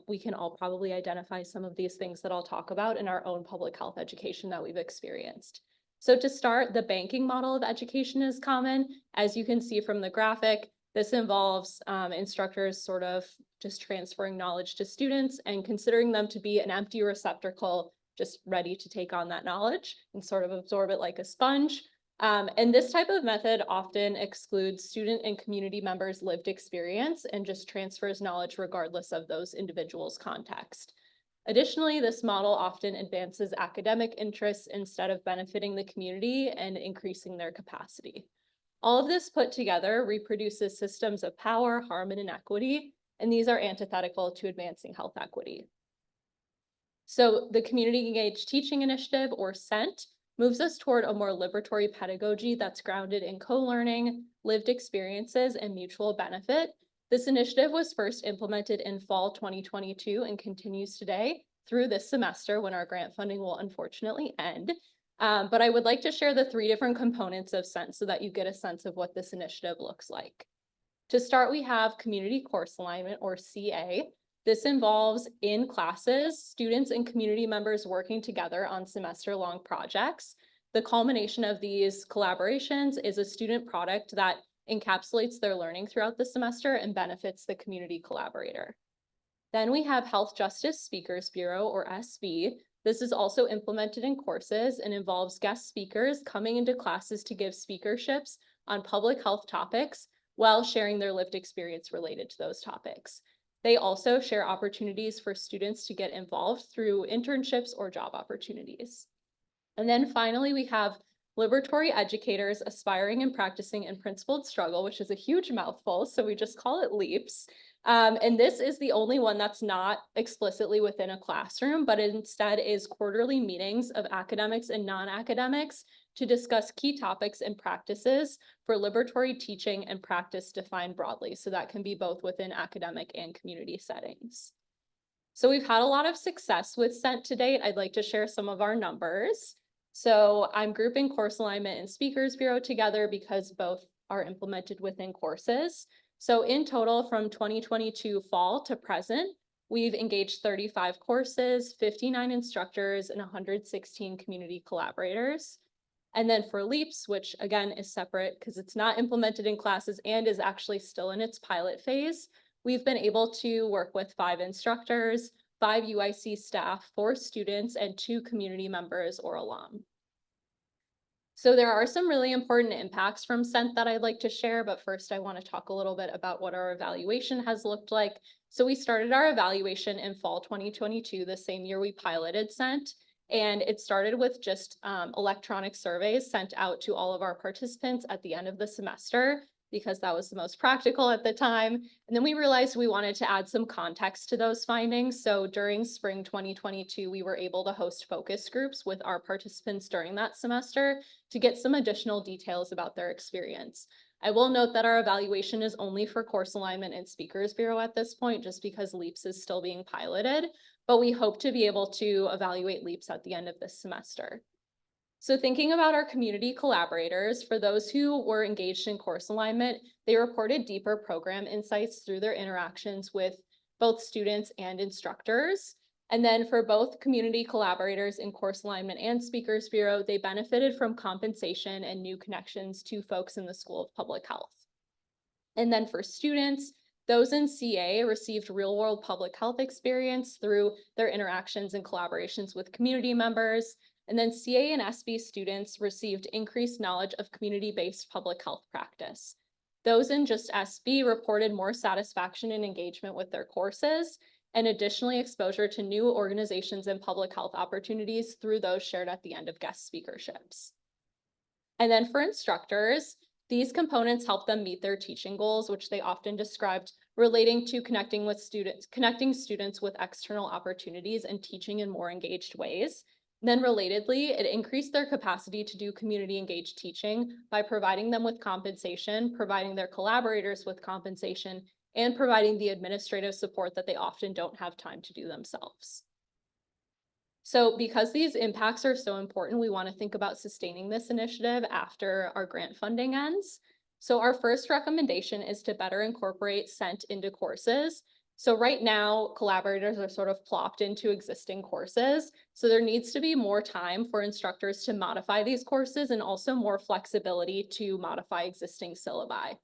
we can all probably identify some of these things that I'll talk about in our own public health education that we've experienced. So to start, the banking model of education is common. As you can see from the graphic, this involves instructors sort of just transferring knowledge to students and considering them to be an empty receptacle, just ready to take on that knowledge and sort of absorb it like a sponge. And this type of method often excludes student and community members' lived experience and just transfers knowledge regardless of those individuals' context. Additionally, this model often advances academic interests instead of benefiting the community and increasing their capacity. All of this put together reproduces systems of power, harm, and inequity, and these are antithetical to advancing health equity. So the Community Engaged Teaching Initiative, or CENT, moves us toward a more liberatory pedagogy that's grounded in co-learning, lived experiences, and mutual benefit. This initiative was first implemented in fall 2022 and continues today through this semester when our grant funding will unfortunately end. But I would like to share the 3 different components of CENT so that you get a sense of what this initiative looks like. To start, we have Community Course Alignment, or CA. This involves in classes, students and community members working together on semester-long projects. The culmination of these collaborations is a student product that encapsulates their learning throughout the semester and benefits the community collaborator. Then we have Health Justice Speakers Bureau, or SB. This is also implemented in courses and involves guest speakers coming into classes to give speakerships on public health topics while sharing their lived experience related to those topics. They also share opportunities for students to get involved through internships or job opportunities. And then finally, we have Liberatory Educators Aspiring and Practicing in Principled Struggle, which is a huge mouthful, so we just call it LEAPS. And this is the only one that's not explicitly within a classroom, but instead is quarterly meetings of academics and non-academics to discuss key topics and practices for liberatory teaching and practice defined broadly. So that can be both within academic and community settings. So we've had a lot of success with SENT to date. I'd like to share some of our numbers. So I'm grouping course alignment and speakers bureau together because both are implemented within courses. So in total, from 2022 fall to present, we've engaged 35 courses, 59 instructors, and 116 community collaborators. And then for LEAPS, which again is separate because it's not implemented in classes and is actually still in its pilot phase, we've been able to work with 5 instructors, 5 UIC staff, 4 students, and 2 community members or alum. So there are some really important impacts from SENT that I'd like to share, but first I want to talk a little bit about what our evaluation has looked like. So we started our evaluation in fall 2022, the same year we piloted SENT. And it started with just electronic surveys sent out to all of our participants at the end of the semester, because that was the most practical at the time. And then we realized we wanted to add some context to those findings. So during spring 2022, we were able to host focus groups with our participants during that semester to get some additional details about their experience. I will note that our evaluation is only for course alignment and speakers bureau at this point, just because LEAPS is still being piloted, but we hope to be able to evaluate LEAPS at the end of this semester. So thinking about our community collaborators, for those who were engaged in course alignment, they reported deeper program insights through their interactions with both students and instructors. And then for both community collaborators in course alignment and speakers bureau, they benefited from compensation and new connections to folks in the School of Public Health. And then for students, those in CA received real-world public health experience through their interactions and collaborations with community members. And then CA and SB students received increased knowledge of community-based public health practice. Those in just SB reported more satisfaction and engagement with their courses, and additionally exposure to new organizations and public health opportunities through those shared at the end of guest speakerships. And then for instructors, these components help them meet their teaching goals, which they often described relating to connecting students with external opportunities and teaching in more engaged ways. Then relatedly, it increased their capacity to do community engaged teaching by providing them with compensation, providing their collaborators with compensation, and providing the administrative support that they often don't have time to do themselves. So because these impacts are so important, we want to think about sustaining this initiative after our grant funding ends. So our first recommendation is to better incorporate SENT into courses. So right now, collaborators are sort of plopped into existing courses. So there needs to be more time for instructors to modify these courses and also more flexibility to modify existing syllabi.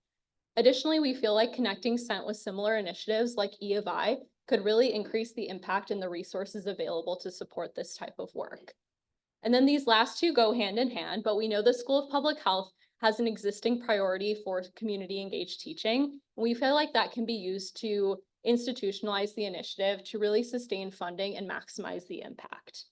Additionally, we feel like connecting SENT with similar initiatives like E of I could really increase the impact and the resources available to support this type of work. And then these last two go hand in hand, but we know the School of Public Health has an existing priority for community engaged teaching. We feel like that can be used to institutionalize the initiative to really sustain funding and maximize the impact.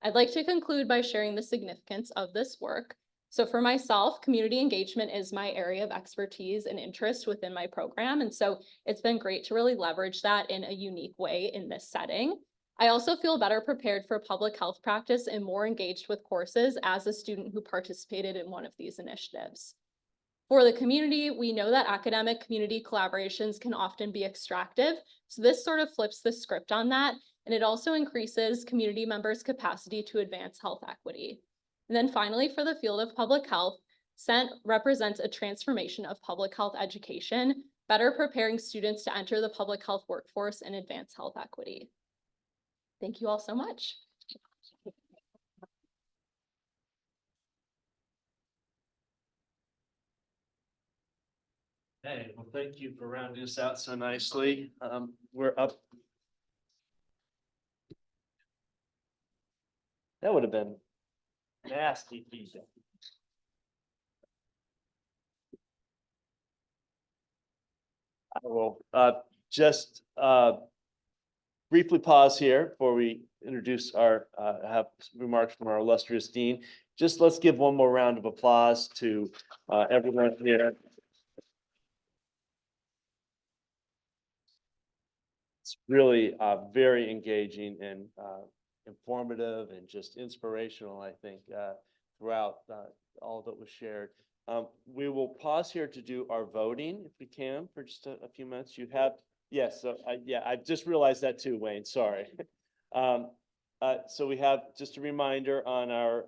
I'd like to conclude by sharing the significance of this work. So for myself, community engagement is my area of expertise and interest within my program. And so it's been great to really leverage that in a unique way in this setting. I also feel better prepared for public health practice and more engaged with courses as a student who participated in one of these initiatives. For the community, we know that academic community collaborations can often be extractive. So this sort of flips the script on that. And it also increases community members' capacity to advance health equity. And then finally, for the field of public health, SENT represents a transformation of public health education, better preparing students to enter the public health workforce and advance health equity. Thank you all so much. Hey, well, thank you for rounding us out so nicely. We're up. That would have been nasty feedback. I will just briefly pause here before we introduce our have remarks from our illustrious dean. Just let's give one more round of applause to everyone here. It's really very engaging and informative and just inspirational, I think, throughout all that was shared. We will pause here to do our voting if we can for just a few minutes. You have Yes, so I just realized that too, Wayne, sorry. So we have just a reminder on our,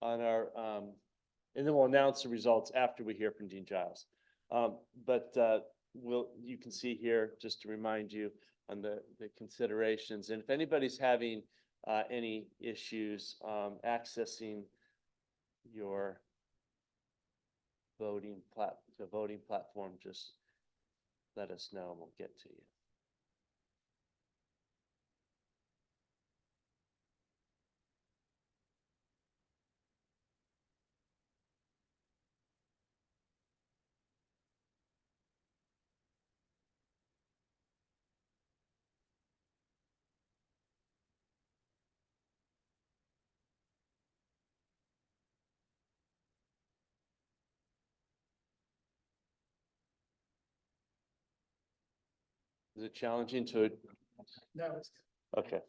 and then we'll announce the results after we hear from Dean Giles. But you can see here, just to remind you on the considerations, and if anybody's having any issues accessing your the voting platform, just let us know and we'll get to you. Is it challenging to? No, it's Okay.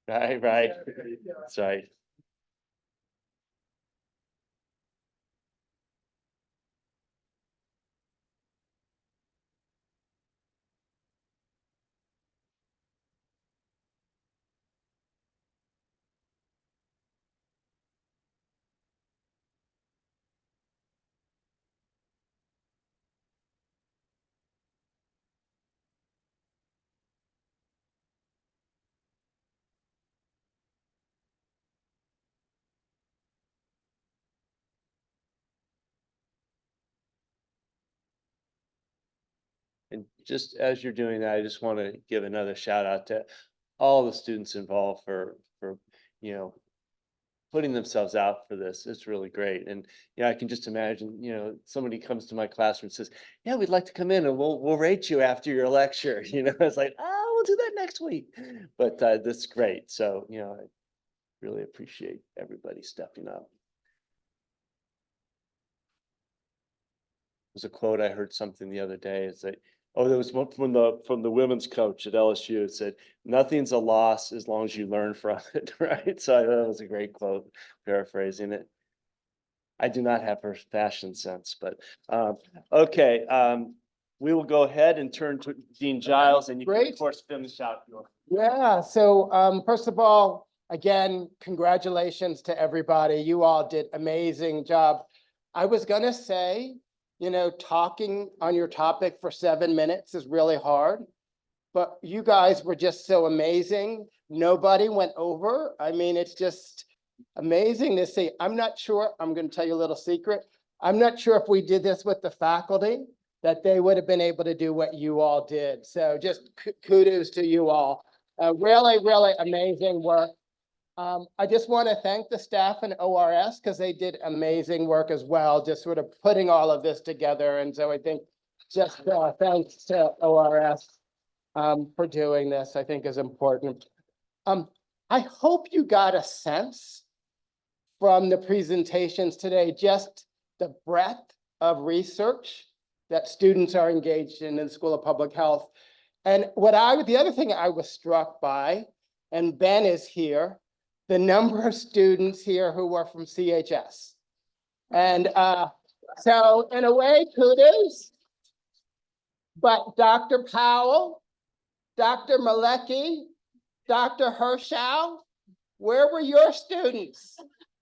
Right, that's right. And just as you're doing that, I just want to give another shout out to all the students involved for, you know, putting themselves out for this. It's really great. And yeah, I can just imagine, somebody comes to my classroom and says, yeah, we'd like to come in and we'll rate you after your lecture. It's like, oh, we'll do that next week. But that's great. So, I really appreciate everybody stepping up. There's a quote I heard something the other day. It's like, oh, there was one from the women's coach at LSU. It said, "Nothing's a loss as long as you learn from it." Right. So I thought it was a great quote, paraphrasing it. I do not have her fashion sense, but okay. We will go ahead and turn to Dean Giles, and you can of Great. course finish out your. Yeah, so first of all, again, congratulations to everybody. You all did amazing job. I was gonna say, talking on your topic for 7 minutes is really hard, but you guys were just so amazing. Nobody went over. I mean, it's just amazing to see. I'm not sure, I'm gonna tell you a little secret. I'm not sure if we did this with the faculty, that they would have been able to do what you all did. So just kudos to you all. Really, really amazing work. I just want to thank the staff and ORS because they did amazing work as well, just sort of putting all of this together. And so I think just thanks to ORS for doing this, I think is important. I hope you got a sense from the presentations today, just the breadth of research that students are engaged in the School of Public Health. And the other thing I was struck by, and Ben is here, the number of students here who are from CHS. And so in a way, kudos. But Dr. Powell, Dr. Malecki, Dr. Hershow, where were your students?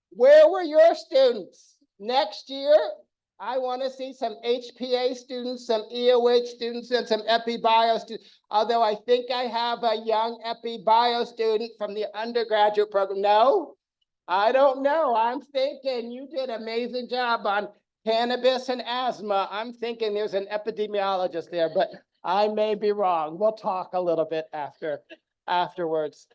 Where were your students? Next year, I want to see some HPA students, some EOH students, and some EpiBio students. Although I think I have a young EpiBio student from the undergraduate program. No, I don't know. I'm thinking you did an amazing job on cannabis and asthma. I'm thinking there's an epidemiologist there, but I may be wrong. We'll talk a little bit afterwards.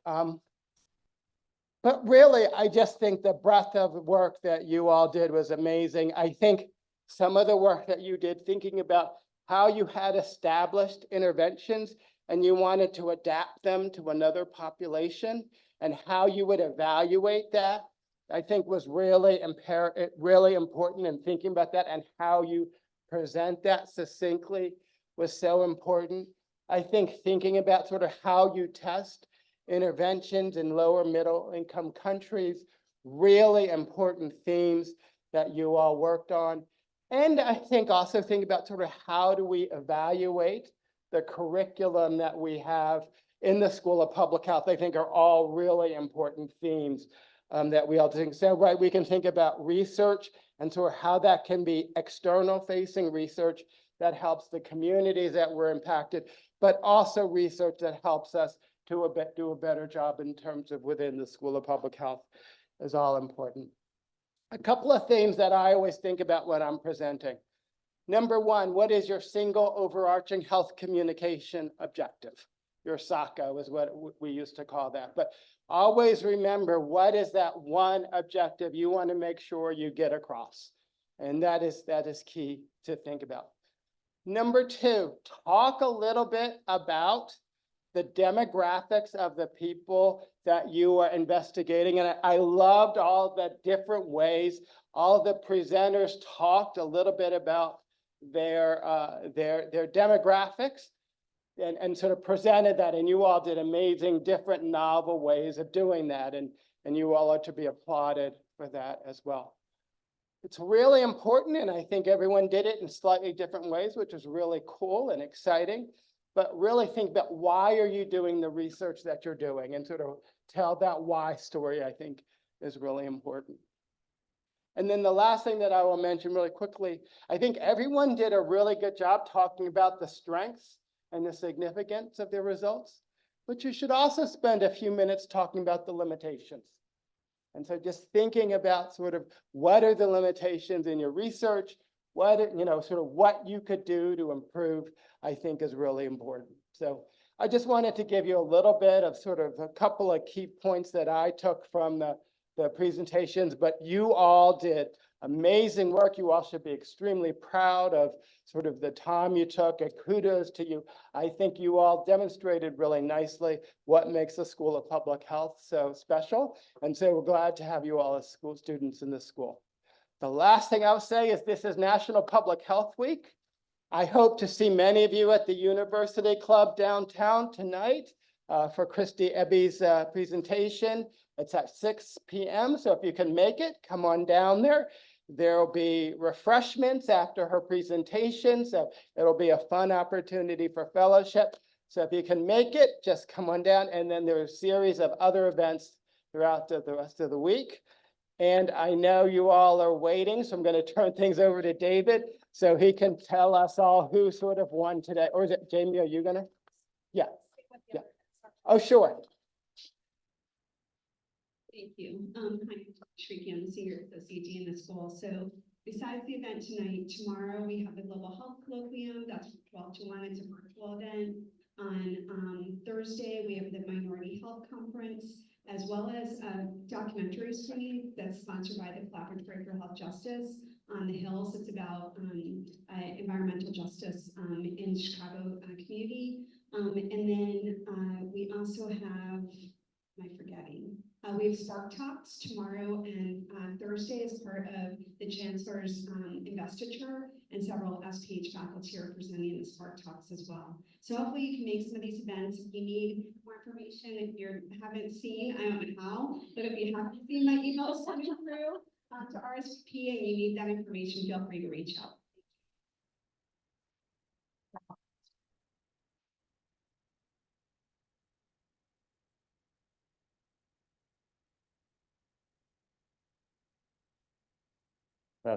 But really, I just think the breadth of work that you all did was amazing. I think some of the work that you did, thinking about how you had established interventions and you wanted to adapt them to another population and how you would evaluate that. I think was really really important, and thinking about that and how you present that succinctly was so important. I think thinking about sort of how you test interventions in lower middle income countries, really important themes that you all worked on. And I think also think about sort of how do we evaluate the curriculum that we have in the School of Public Health, I think are all really important themes that we all think. So, right, we can think about research and sort of how that can be external facing research that helps the communities that were impacted, but also research that helps us to do a better job in terms of within the School of Public Health is all important. A couple of themes that I always think about when I'm presenting. Number one, what is your single overarching health communication objective? Your SACO is what we used to call that. But always remember, what is that one objective you want to make sure you get across? And that is key to think about. Number two, talk a little bit about the demographics of the people that you are investigating. And I loved all the different ways all the presenters talked a little bit about their demographics and sort of presented that. And you all did amazing, different novel ways of doing that. And you all are to be applauded for that as well. It's really important, and I think everyone did it in slightly different ways, which is really cool and exciting. But really think about why are you doing the research that you're doing, and sort of tell that why story, I think, is really important. And then the last thing that I will mention really quickly, I think everyone did a really good job talking about the strengths and the significance of their results, but you should also spend a few minutes talking about the limitations. And so just thinking about sort of what are the limitations in your research, what, sort of what you could do to improve, I think is really important. So I just wanted to give you a little bit of sort of a couple of key points that I took from the presentations, but you all did amazing work. You all should be extremely proud of sort of the time you took, and kudos to you. I think you all demonstrated really nicely what makes the School of Public Health so special. And so we're glad to have you all as school students in this school. The last thing I'll say is this is National Public Health Week. I hope to see many of you at the University Club downtown tonight for Christy Ebby's presentation. It's at 6 p.m. So if you can make it, come on down there. There'll be refreshments after her presentation. So it'll be a fun opportunity for fellowship. So if you can make it, just come on down. And then there are a series of other events throughout the rest of the week. And I know you all are waiting, so I'm going to turn things over to David so he can tell us all who sort of won today. Or is it Jamie, are you going to? Yeah. Yeah. Oh, sure. Thank you. Hi, I'm Shriki. I'm the Senior Associate Dean in the school. So besides the event tonight, tomorrow we have the Global Health Colloquium. That's from 12 to 1. It's a virtual event. On Thursday, we have the Minority Health Conference, as well as a documentary screening that's sponsored by the Collaborative for Health Justice on the Hills. It's about environmental justice in Chicago community. And then we also have, am I forgetting? We have Spark Talks tomorrow and Thursday as part of the Chancellor's investiture, and several SPH faculty are presenting the Spark Talks as well. So hopefully you can make some of these events. If you need more information, if you haven't seen, I don't know how, but if you haven't seen my emails coming through to RSVP and you need that information, feel free to reach out.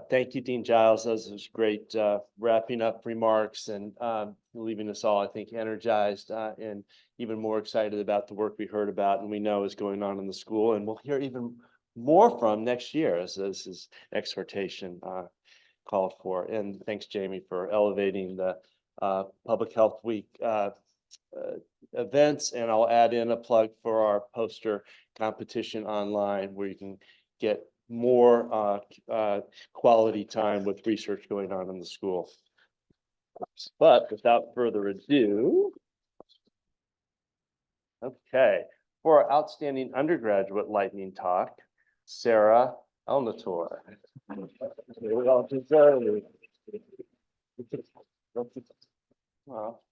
Thank you, Dean Giles. Those was great wrapping up remarks and leaving us all, I think, energized and even more excited about the work we heard about and we know is going on in the school. And we'll hear even more from next year as this is exhortation called for. And thanks, Jamie, for elevating the Public Health Week events. And I'll add in a plug for our poster competition online where you can get more quality time with research going on in the school. But without further ado, okay, for our outstanding undergraduate lightning talk, Sarah Elnator. We all deserve it. Well.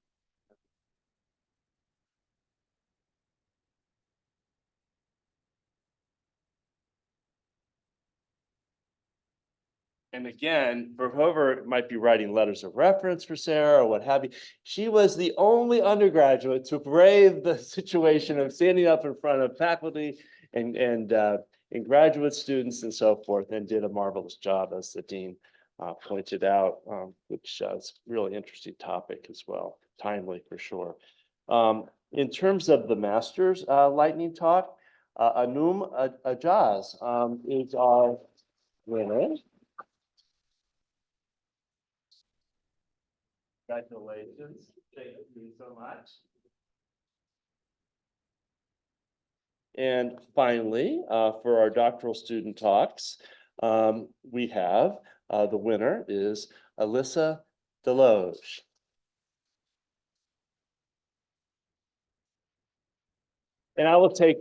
And again, for whoever might be writing letters of reference for Sarah or what have you, she was the only undergraduate to brave the situation of standing up in front of faculty and graduate students and so forth, and did a marvelous job, as the dean pointed out, which is a really interesting topic as well, timely for sure. In terms of the master's lightning talk, Anum Ajaz is our winner. Congratulations. Thank you so much. And finally, for our doctoral student talks, we have the winner is Alyssa Deloge. And I will take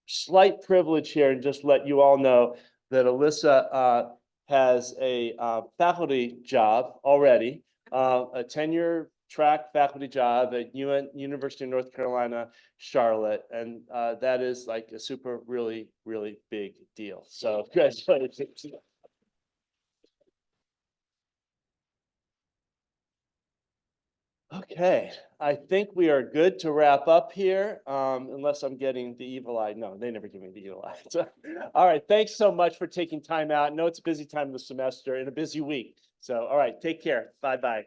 slight privilege here and just let you all know that Alyssa has a faculty job already, a tenure track faculty job at University of North Carolina, Charlotte. And that is like a super, really, really big deal. So congratulations. Okay, I think we are good to wrap up here, unless I'm getting the evil eye. No, they never give me the evil eye. So, all right, thanks so much for taking time out. I know it's a busy time of the semester and a busy week. So, all right, take care. Bye-bye.